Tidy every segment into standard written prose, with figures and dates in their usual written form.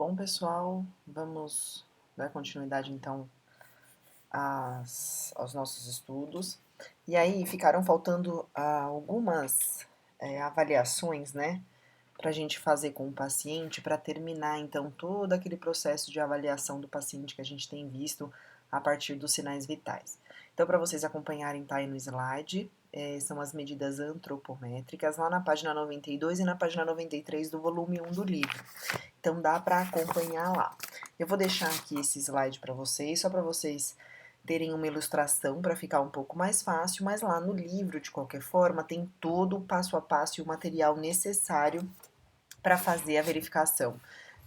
Bom, pessoal, vamos dar continuidade então aos nossos estudos. E aí ficaram faltando algumas avaliações, né, para a gente fazer com o paciente para terminar então todo aquele processo de avaliação do paciente que a gente tem visto a partir dos sinais vitais. Então, para vocês acompanharem, tá aí no slide, são as medidas antropométricas lá na página 92 e na página 93 do volume 1 do livro. Então dá para acompanhar lá. Eu vou deixar aqui esse slide para vocês, só para vocês terem uma ilustração para ficar um pouco mais fácil, mas lá no livro, de qualquer forma, tem todo o passo a passo e o material necessário para fazer a verificação,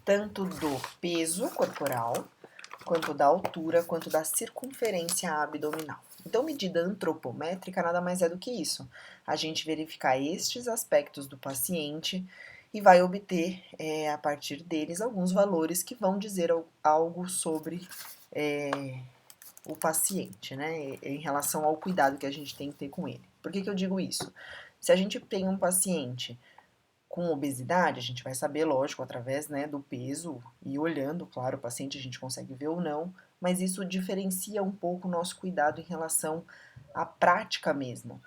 tanto do peso corporal, quanto da altura, quanto da circunferência abdominal. Então, medida antropométrica nada mais é do que isso. A gente verificar estes aspectos do paciente e vai obter, a partir deles, alguns valores que vão dizer algo sobre o paciente, né, em relação ao cuidado que a gente tem que ter com ele. Por que eu digo isso? Se a gente tem um paciente com obesidade, a gente vai saber, lógico, através, né, do peso e olhando, claro, o paciente a gente consegue ver ou não, mas isso diferencia um pouco o nosso cuidado em relação à prática mesmo.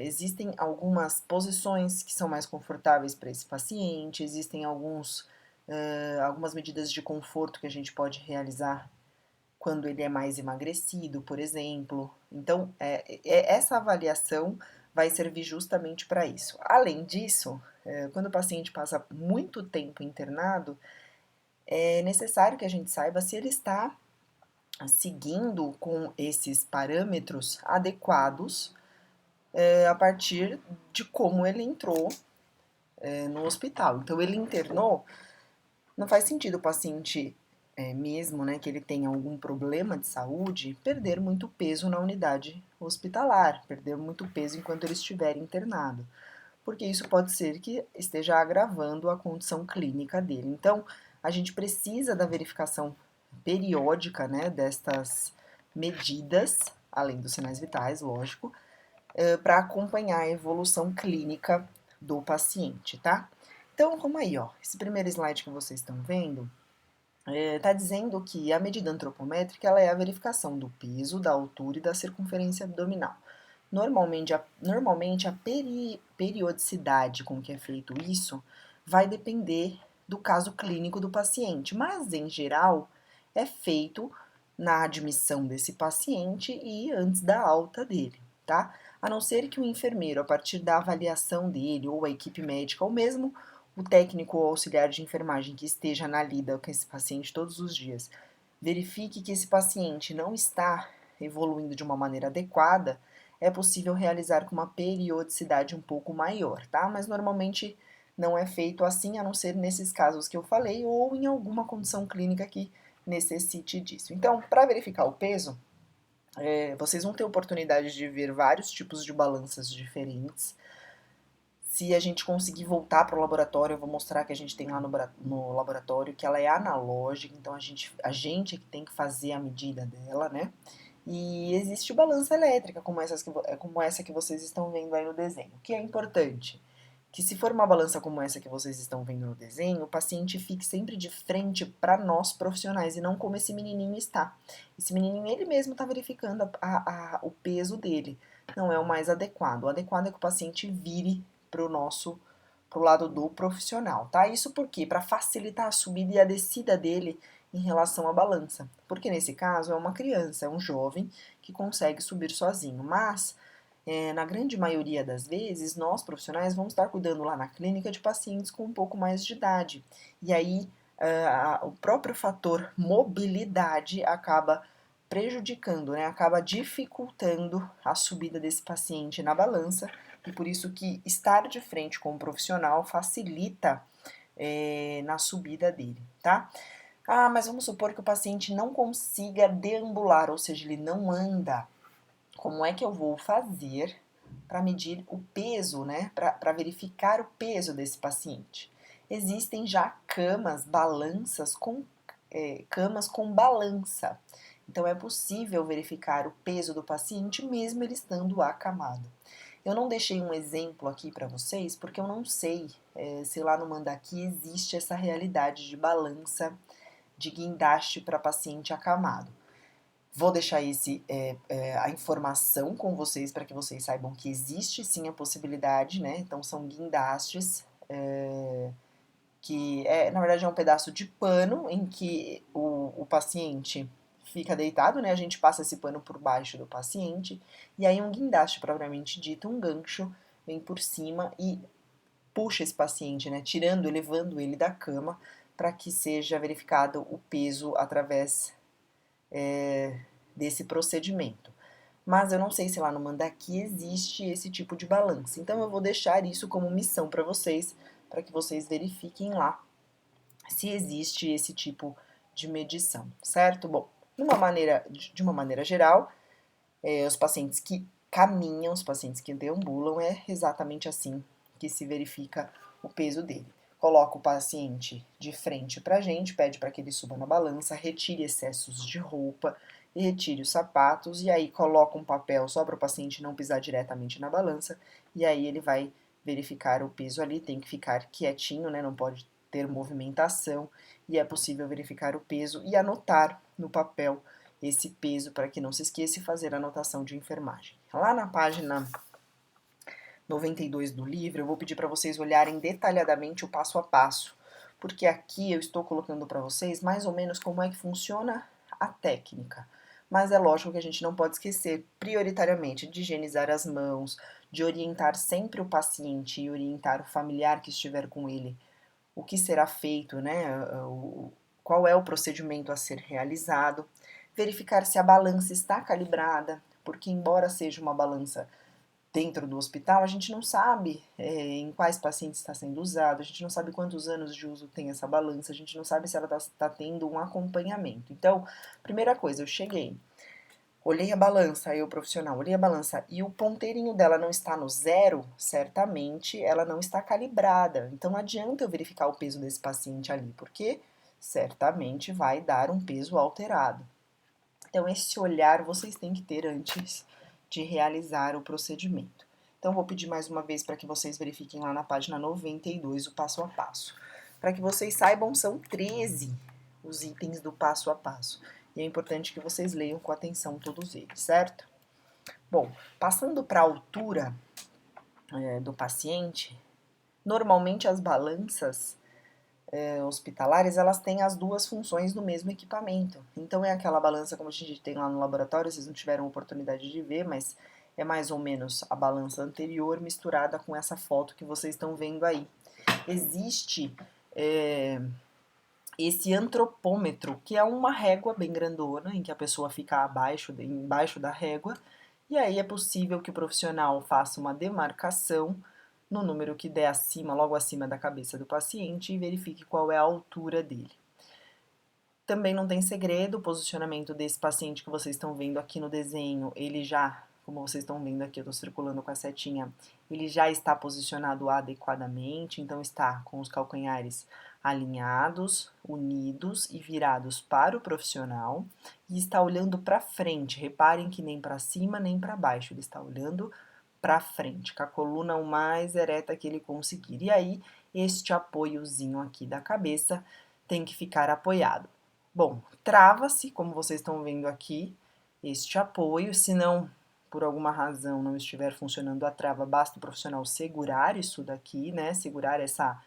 Existem algumas posições que são mais confortáveis para esse paciente, existem algumas medidas de conforto que a gente pode realizar quando ele é mais emagrecido, por exemplo. Então, essa avaliação vai servir justamente para isso. Além disso, quando o paciente passa muito tempo internado, é necessário que a gente saiba se ele está seguindo com esses parâmetros adequados a partir de como ele entrou no hospital. Então, ele internou, não faz sentido o paciente, mesmo, né, que ele tenha algum problema de saúde, perder muito peso na unidade hospitalar, perder muito peso enquanto ele estiver internado, porque isso pode ser que esteja agravando a condição clínica dele. Então, a gente precisa da verificação periódica, né, destas medidas, além dos sinais vitais, lógico, para acompanhar a evolução clínica do paciente, tá? Então, vamos aí, ó. Esse primeiro slide que vocês estão vendo está dizendo que a medida antropométrica ela é a verificação do peso, da altura e da circunferência abdominal. Normalmente a periodicidade com que é feito isso vai depender do caso clínico do paciente, mas em geral é feito na admissão desse paciente e antes da alta dele, tá? A não ser que o enfermeiro, a partir da avaliação dele, ou a equipe médica, ou mesmo o técnico ou auxiliar de enfermagem que esteja na lida com esse paciente todos os dias, verifique que esse paciente não está evoluindo de uma maneira adequada, é possível realizar com uma periodicidade um pouco maior, tá? Mas normalmente não é feito assim, a não ser nesses casos que eu falei ou em alguma condição clínica que necessite disso. Então, para verificar o peso, vocês vão ter oportunidade de ver vários tipos de balanças diferentes. Se a gente conseguir voltar para o laboratório, eu vou mostrar que a gente tem lá no laboratório que ela é analógica, então a gente é que tem que fazer a medida dela, né? E existe balança elétrica, como essa que vocês estão vendo aí no desenho. O que é importante? Que se for uma balança como essa que vocês estão vendo no desenho, o paciente fique sempre de frente para nós profissionais e não como esse menininho está. Esse menininho ele mesmo está verificando o peso dele. Não é o mais adequado. O adequado é que o paciente vire pro lado do profissional, tá? Isso por quê? Para facilitar a subida e a descida dele em relação à balança. Porque nesse caso é uma criança, é um jovem que consegue subir sozinho, mas na grande maioria das vezes, nós profissionais vamos estar cuidando lá na clínica de pacientes com um pouco mais de idade. E aí, o próprio fator mobilidade acaba prejudicando, né? Acaba dificultando a subida desse paciente na balança. E por isso que estar de frente com um profissional facilita na subida dele, tá? Ah, mas vamos supor que o paciente não consiga deambular, ou seja, ele não anda. Como é que eu vou fazer para medir o peso, né? Para verificar o peso desse paciente? Existem já camas com balança. Então é possível verificar o peso do paciente mesmo ele estando acamado. Eu não deixei um exemplo aqui para vocês, porque eu não sei se lá no Mandaki existe essa realidade de balança de guindaste para paciente acamado. Vou deixar a informação com vocês para que vocês saibam que existe sim a possibilidade, né? Então são guindastes, que na verdade é um pedaço de pano em que o paciente fica deitado, né? A gente passa esse pano por baixo do paciente e aí um guindaste propriamente dito, um gancho, vem por cima e puxa esse paciente, né? Tirando, levando ele da cama para que seja verificado o peso através desse procedimento. Mas eu não sei se lá no Mandaki existe esse tipo de balança. Então eu vou deixar isso como missão para que vocês verifiquem lá se existe esse tipo de medição, certo? Bom, de uma maneira geral, os pacientes que caminham, os pacientes que deambulam, é exatamente assim que se verifica o peso dele. Coloca o paciente de frente para a gente, pede para que ele suba na balança, retire excessos de roupa, retire os sapatos e aí coloca um papel só para o paciente não pisar diretamente na balança e aí ele vai verificar o peso ali, tem que ficar quietinho, né? Não pode ter movimentação e é possível verificar o peso e anotar no papel esse peso para que não se esqueça e fazer a anotação de enfermagem. Lá na página 92 do livro, eu vou pedir para vocês olharem detalhadamente o passo a passo, porque aqui eu estou colocando para vocês mais ou menos como é que funciona a técnica. Mas é lógico que a gente não pode esquecer, prioritariamente, de higienizar as mãos, de orientar sempre o paciente e orientar o familiar que estiver com ele o que será feito, né? Qual é o procedimento a ser realizado, verificar se a balança está calibrada, porque embora seja uma balança dentro do hospital, a gente não sabe em quais pacientes está sendo usado, a gente não sabe quantos anos de uso tem essa balança, a gente não sabe se ela está tendo um acompanhamento. Então, primeira coisa, eu cheguei, olhei a balança, eu profissional, olhei a balança e o ponteirinho dela não está no zero, certamente ela não está calibrada. Então não adianta eu verificar o peso desse paciente ali, porque certamente vai dar um peso alterado. Então esse olhar vocês têm que ter antes de realizar o procedimento. Então vou pedir mais uma vez para que vocês verifiquem lá na página 92 o passo a passo. Para que vocês saibam, são 13 os itens do passo a passo. E é importante que vocês leiam com atenção todos eles, certo? Bom, passando para a altura do paciente, normalmente as balanças hospitalares, elas têm as duas funções no mesmo equipamento. Então é aquela balança como a gente tem lá no laboratório, vocês não tiveram oportunidade de ver, mas é mais ou menos a balança anterior misturada com essa foto que vocês estão vendo aí. Existe esse antropômetro, que é uma régua bem grandona, em que a pessoa fica embaixo da régua, e aí é possível que o profissional faça uma demarcação no número que der acima, logo acima da cabeça do paciente, e verifique qual é a altura dele. Também não tem segredo, o posicionamento desse paciente que vocês estão vendo aqui no desenho, ele já, como vocês estão vendo aqui, eu estou circulando com a setinha, ele já está posicionado adequadamente, então está com os calcanhares alinhados, unidos e virados para o profissional e está olhando para frente. Reparem que nem para cima nem para baixo, ele está olhando para frente, com a coluna o mais ereta que ele conseguir. E aí, este apoiozinho aqui da cabeça tem que ficar apoiado. Bom, trava-se, como vocês estão vendo aqui, este apoio, se não, por alguma razão, não estiver funcionando a trava, basta o profissional segurar isso daqui, né, segurar essa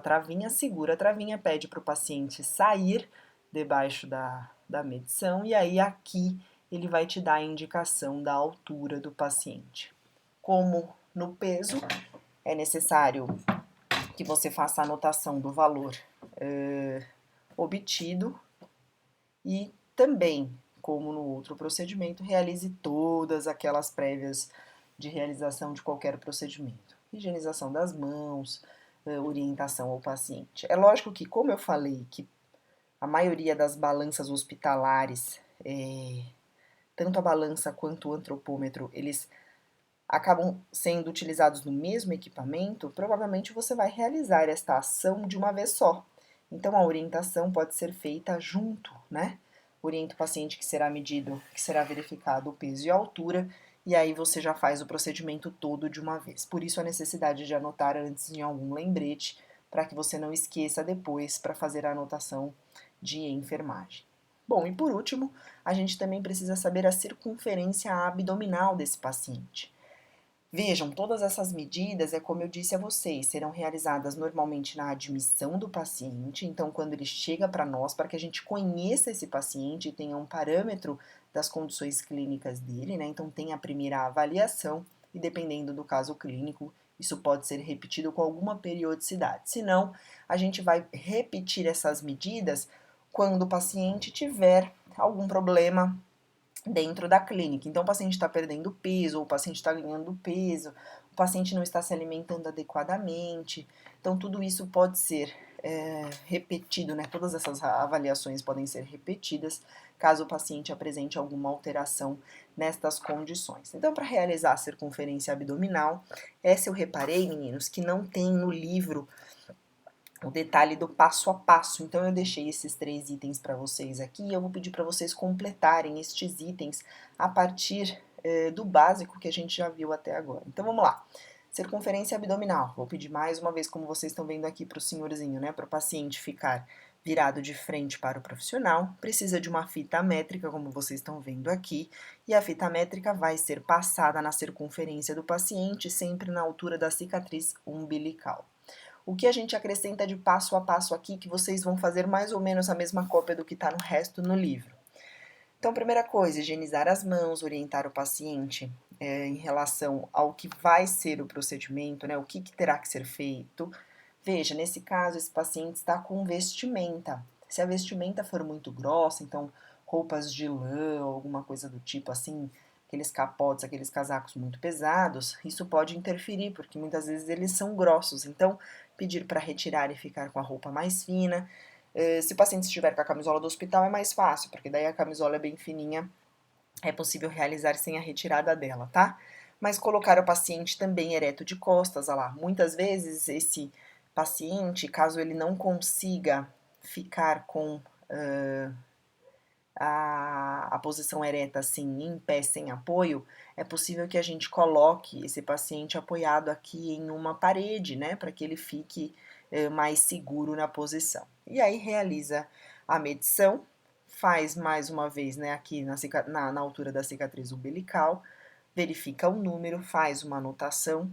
travinha, segura a travinha, pede para o paciente sair debaixo da medição e aí aqui ele vai te dar a indicação da altura do paciente. Como no peso, é necessário que você faça a anotação do valor obtido e também, como no outro procedimento, realize todas aquelas prévias de realização de qualquer procedimento. Higienização das mãos, orientação ao paciente. É lógico que, como eu falei, que a maioria das balanças hospitalares, tanto a balança quanto o antropômetro, eles acabam sendo utilizados no mesmo equipamento, provavelmente você vai realizar esta ação de uma vez só. Então a orientação pode ser feita junto, né? Orienta o paciente que será medido, que será verificado o peso e a altura, e aí você já faz o procedimento todo de uma vez. Por isso a necessidade de anotar antes em algum lembrete, para que você não esqueça depois para fazer a anotação de enfermagem. Bom, e por último, a gente também precisa saber a circunferência abdominal desse paciente. Vejam, todas essas medidas, é como eu disse a vocês, serão realizadas normalmente na admissão do paciente, então quando ele chega para nós, para que a gente conheça esse paciente e tenha um parâmetro das condições clínicas dele, né? Então tem a primeira avaliação e dependendo do caso clínico, isso pode ser repetido com alguma periodicidade. Senão, a gente vai repetir essas medidas quando o paciente tiver algum problema dentro da clínica. Então, o paciente está perdendo peso, ou o paciente está ganhando peso, o paciente não está se alimentando adequadamente. Então, tudo isso pode ser repetido, né? Todas essas avaliações podem ser repetidas caso o paciente apresente alguma alteração nestas condições. Então, para realizar a circunferência abdominal, essa eu reparei, meninos, que não tem no livro o detalhe do passo a passo. Então eu deixei esses 3 itens para vocês aqui e eu vou pedir para vocês completarem estes itens a partir do básico que a gente já viu até agora. Então vamos lá. Circunferência abdominal. Vou pedir mais uma vez, como vocês estão vendo aqui para o senhorzinho, né? Para o paciente ficar virado de frente para o profissional. Precisa de uma fita métrica, como vocês estão vendo aqui, e a fita métrica vai ser passada na circunferência do paciente, sempre na altura da cicatriz umbilical. O que a gente acrescenta de passo a passo aqui, que vocês vão fazer mais ou menos a mesma cópia do que está no resto no livro. Então, primeira coisa, higienizar as mãos, orientar o paciente em relação ao que vai ser o procedimento, né, o que terá que ser feito. Veja, nesse caso, esse paciente está com vestimenta. Se a vestimenta for muito grossa, então roupas de lã ou alguma coisa do tipo assim, aqueles capotes, aqueles casacos muito pesados, isso pode interferir, porque muitas vezes eles são grossos. Então, pedir para retirar e ficar com a roupa mais fina. Se o paciente estiver com a camisola do hospital é mais fácil, porque daí a camisola é bem fininha, é possível realizar sem a retirada dela, tá? Mas colocar o paciente também ereto de costas, olha lá. Muitas vezes esse paciente, caso ele não consiga ficar com a posição ereta assim, em pé sem apoio, é possível que a gente coloque esse paciente apoiado aqui em uma parede, né, para que ele fique mais seguro na posição. E aí realiza a medição, faz mais uma vez, né, aqui na altura da cicatriz umbilical, verifica o número, faz uma anotação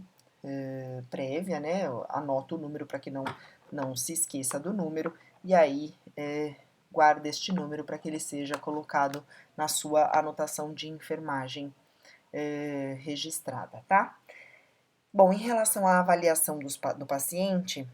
prévia, né, anota o número para que não se esqueça do número, e aí guarda este número para que ele seja colocado na sua anotação de enfermagem registrada, tá? Bom, em relação à avaliação do paciente,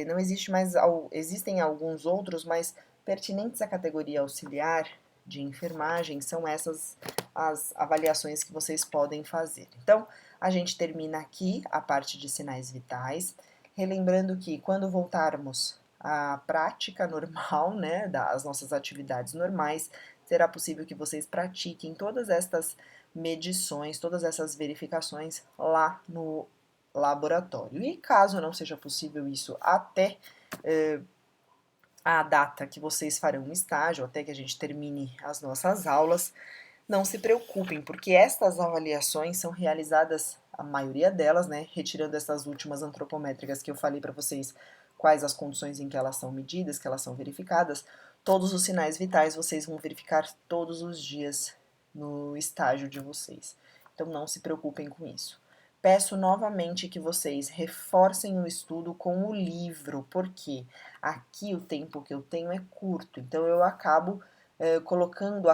não existe mais, existem alguns outros, mas pertinentes à categoria auxiliar de enfermagem, são essas as avaliações que vocês podem fazer. Então, a gente termina aqui a parte de sinais vitais, relembrando que quando voltarmos à prática normal, né, das nossas atividades normais, será possível que vocês pratiquem todas estas medições, todas essas verificações lá no laboratório. E caso não seja possível isso até a data que vocês farão um estágio, até que a gente termine as nossas aulas, não se preocupem, porque estas avaliações são realizadas, a maioria delas, né, retirando essas últimas antropométricas que eu falei para vocês, quais as condições em que elas são medidas, que elas são verificadas, todos os sinais vitais vocês vão verificar todos os dias no estágio de vocês. Então não se preocupem com isso. Peço novamente que vocês reforcem o estudo com o livro, porque aqui o tempo que eu tenho é curto, então eu acabo colocando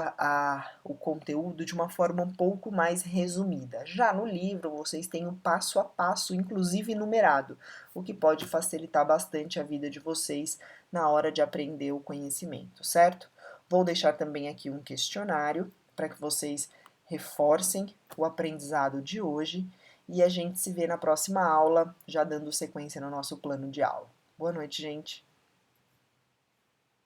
o conteúdo de uma forma um pouco mais resumida. Já no livro, vocês têm o passo a passo, inclusive numerado, o que pode facilitar bastante a vida de vocês na hora de aprender o conhecimento, certo? Vou deixar também aqui um questionário para que vocês reforcem o aprendizado de hoje e a gente se vê na próxima aula, já dando sequência no nosso plano de aula. Boa noite, gente!